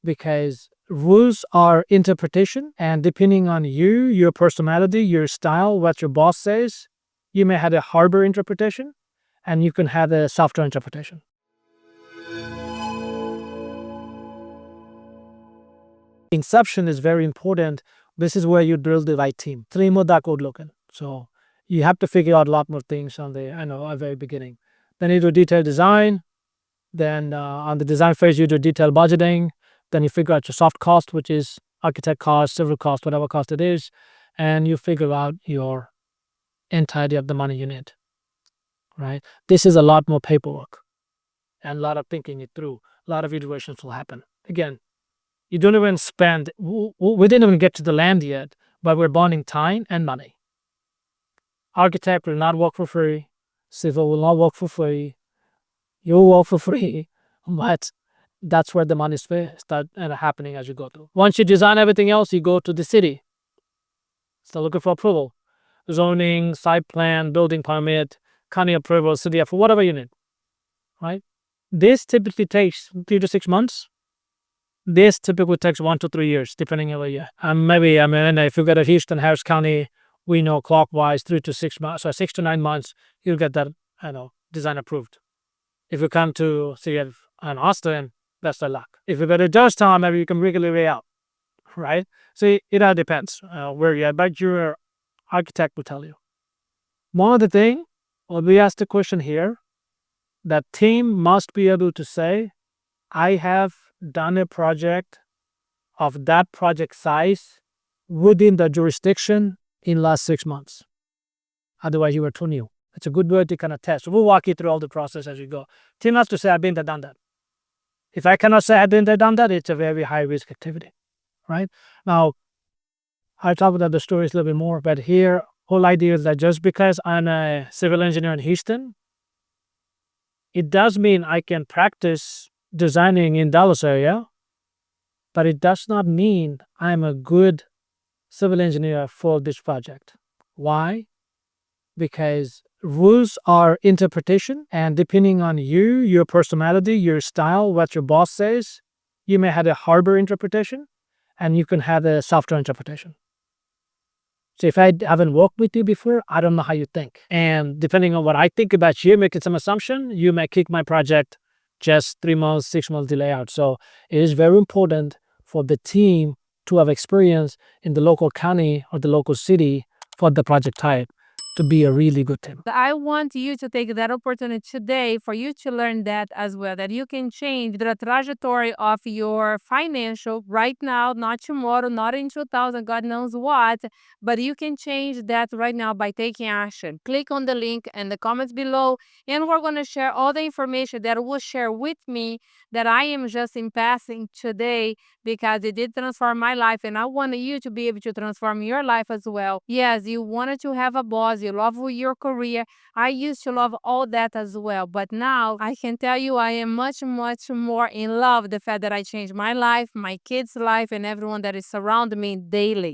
because rules are interpretation, and depending on you, your personality, your style, what your boss says, you may have a harder interpretation and you can have a softer interpretation. Inception is very important. This is where you build the right team. So you have to figure out a lot more things on the very beginning. Then you do detailed design. Then on the design phase, you do detailed budgeting. Then you figure out your soft cost, which is architect cost, civil cost, whatever cost it is, and you figure out your entirety of the money you need. Right? This is a lot more paperwork and a lot of thinking it through. A lot of iterations will happen. Again, you don't even spend, we didn't even get to the land yet, but we're bonding time and money. Architect will not work for free. Civil will not work for free. You will work for free, but that's where the money start happening as you go through. Once you design everything else, you go to the city. Start looking for approval. Zoning, site plan, building permit, county approval, city approval, whatever you need. Right? This typically takes 3 to 6 months. This typically takes 1 to 3 years, depending on where you are. Maybe, if you go to Houston, Harris County, we know clockwise 3 to 6 months, so 6 to 9 months, you'll get that, design approved. If you come to see it in Austin, best of luck. If you go to Georgetown, maybe you can wriggle your way out, right? So it all depends where you're at, but your architect will tell you. One other thing, we asked the question here, that team must be able to say, I have done a project of that project size within the jurisdiction in last 6 months. Otherwise, you are too new. It's a good way to kind of test. We'll walk you through all the process as you go. Team has to say, I've been there, done that. If I cannot say I've been there, done that, it's a very high risk activity, right? Now, I'll talk about the stories a little bit more, but here, whole idea is that just because I'm a civil engineer in Houston, it does mean I can practice designing in Dallas area, but it does not mean I'm a good civil engineer for this project. Why? Because rules are interpretation, and depending on you, your personality, your style, what your boss says, you may have a harder interpretation and you can have a softer interpretation. So if I haven't worked with you before, I don't know how you think. And depending on what I think about you, making some assumption, you may kick my project just 3 months, 6 months delay out. So it is very important for the team to have experience in the local county or the local city for the project type to be a really good team. I want you to take that opportunity today for you to learn that as well, that you can change the trajectory of your financial right now, not tomorrow, not in 2000, God knows what, but you can change that right now by taking action. Click on the link in the comments below, and we're going to share all the information that will share with me that I am just in passing today, because it did transform my life, and I want you to be able to transform your life as well. Yes, you wanted to have a boss, you love your career. I used to love all that as well, but now I can tell you I am much, much more in love with the fact that I changed my life, my kids' life, and everyone that is surrounding me daily.